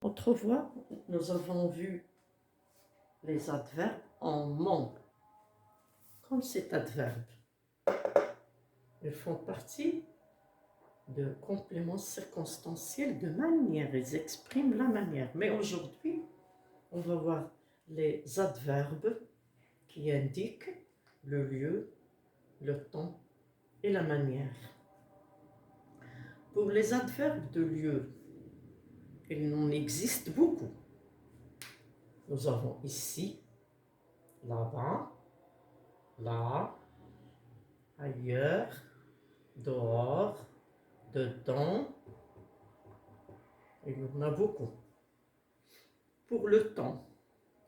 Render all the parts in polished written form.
Autrefois, nous avons vu les adverbes en mon. Comme cet adverbe, ils font partie de compléments circonstanciels de manière, ils expriment la manière. Mais aujourd'hui, on va voir les adverbes qui indiquent le lieu, le temps et la manière. Pour les adverbes de lieu, il en existe beaucoup. Nous avons ici, là-bas, là, ailleurs, dehors, dedans. Il y en a beaucoup. Pour le temps,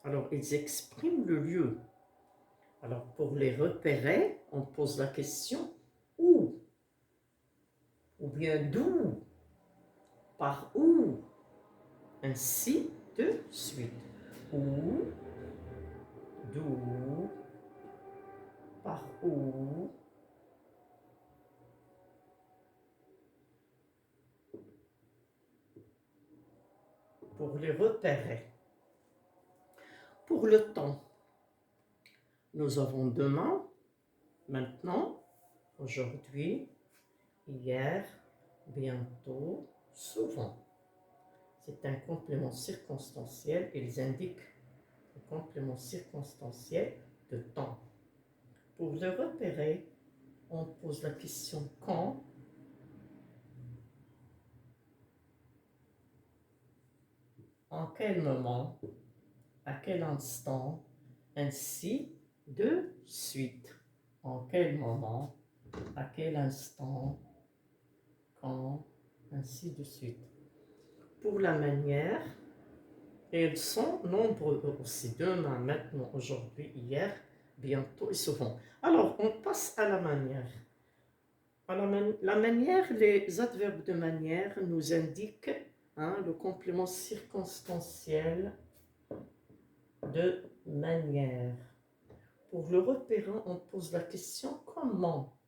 alors ils expriment le lieu. Alors pour les repérer, on pose la question où, ou bien d'où, par où, ainsi de suite. Où, d'où, par où. Pour les repérer. Pour le temps, nous avons demain, maintenant, aujourd'hui, hier, bientôt, souvent. C'est un complément circonstanciel. Ils indiquent le complément circonstanciel de temps. Pour le repérer, on pose la question quand, en quel moment, à quel instant, ainsi de suite. En quel moment, à quel instant, quand, ainsi de suite. Pour la manière, et ils sont nombreux aussi, demain, maintenant, aujourd'hui, hier, bientôt et souvent. Alors, on passe à la manière. À la manière, les adverbes de manière nous indiquent le complément circonstanciel de manière. Pour le repérer, on pose la question comment.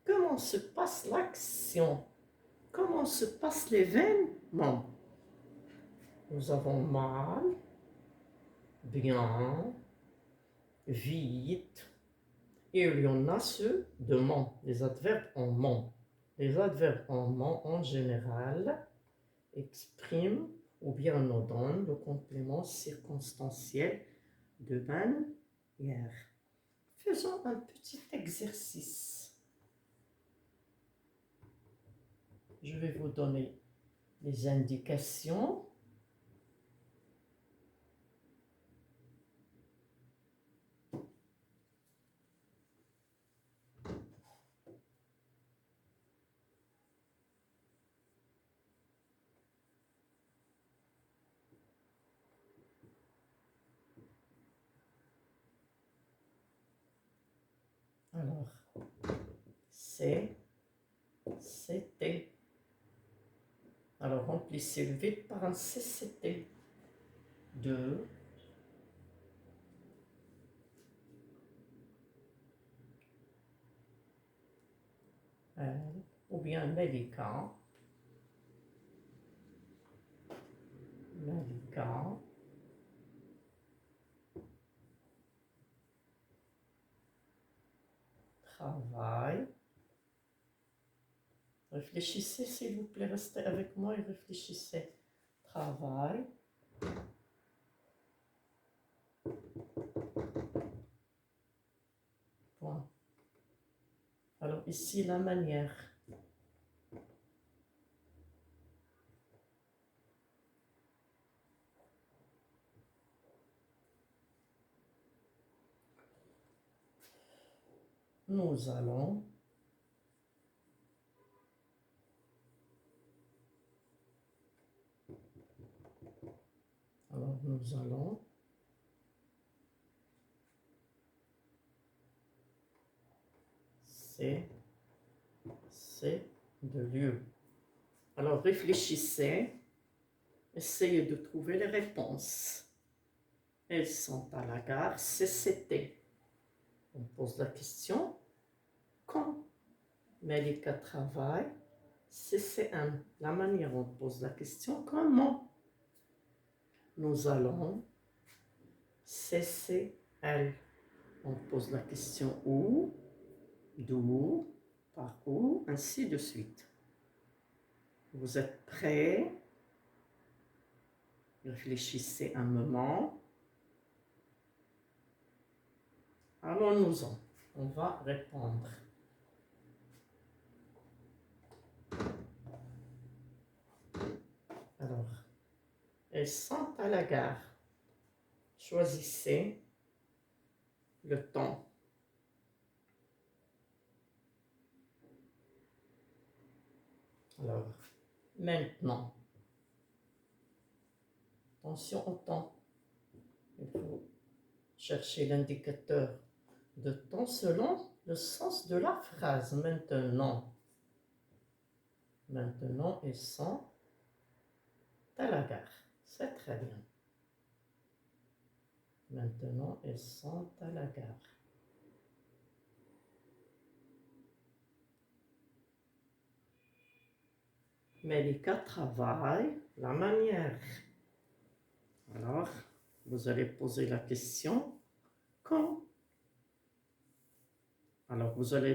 Comment se passe l'action? Comment se passe l'événement? Nous avons mal, bien, vite, et il y en a ceux de ment, les adverbes en ment. Les adverbes en ment, en général, expriment ou bien nous donnent le complément circonstanciel de manière. Faisons un petit exercice. Je vais vous donner les indications. Alors, c'est, c'était. Alors, remplissez le vide par un CCT. De, ou bien Melika. Melika. Travail. Réfléchissez, s'il vous plaît, restez avec moi et réfléchissez. Travail. Point. Alors ici, la manière. Nous allons. Alors nous allons. C'est de lieu. Alors réfléchissez. Essayez de trouver les réponses. Elles sont à la gare CCT. On pose la question quand? Melika travaille. CCM. La manière dont on pose la question, comment? Nous allons. CCL. On pose la question où, d'où, par où, ainsi de suite. Vous êtes prêts? Réfléchissez un moment. Allons-nous-en. On va répondre. Alors, elles sont à la gare. Choisissez le temps. Alors, maintenant, attention au temps. Il faut chercher l'indicateur de temps selon le sens de la phrase. Maintenant, ils sont à la gare. C'est très bien. Maintenant, ils sont à la gare. Melika travaille la manière. Alors, vous allez poser la question quand? Alors, vous allez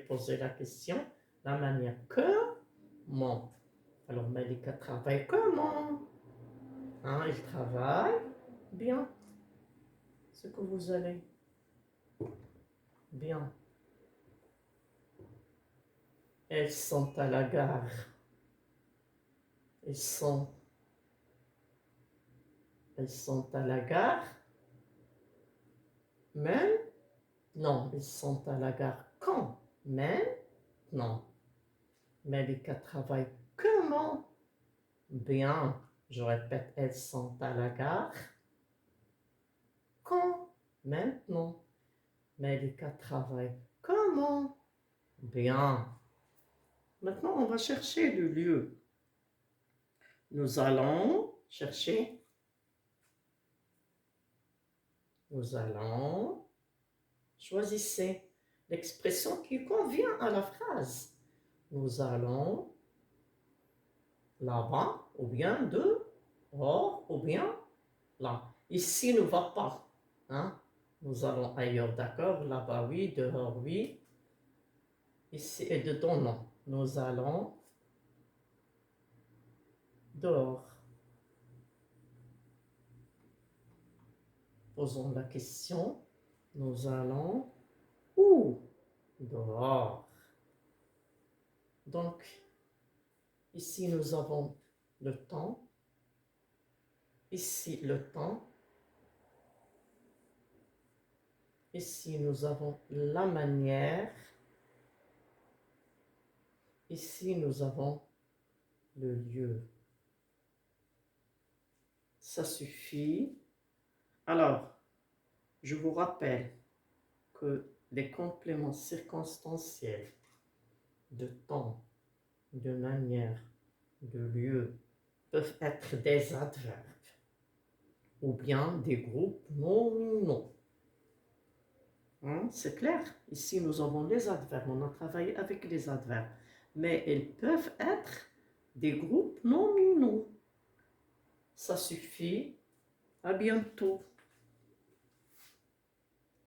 poser la question la manière comment. Alors, Melika travaille comment? Hein, il travaille bien. Ce que vous allez bien. Elles sont à la gare. Elles sont à la gare. Même? Non, ils sont à la gare quand? Même? Non. Melika travaille comment? Bien. Je répète, elles sont à la gare. Quand? Maintenant. Melika travaille comment? Bien. Maintenant, on va chercher le lieu. Nous allons chercher. Nous allons. Choisissez l'expression qui convient à la phrase. Nous allons là-bas, ou bien dehors, ou bien là. Ici ne va pas. Hein? Nous allons ailleurs, d'accord? Là-bas, oui. Dehors, oui. Ici et dedans, non. Nous allons dehors. Posons la question. Nous allons où? Dehors. Donc, ici, nous avons le temps. Ici, le temps. Ici, nous avons la manière. Ici, nous avons le lieu. Ça suffit. Alors, je vous rappelle que les compléments circonstanciels de temps, de manière, de lieu peuvent être des adverbes ou bien des groupes nominaux. Hein, c'est clair? Ici, nous avons les adverbes. On a travaillé avec les adverbes. Mais ils peuvent être des groupes nominaux. Ça suffit. À bientôt.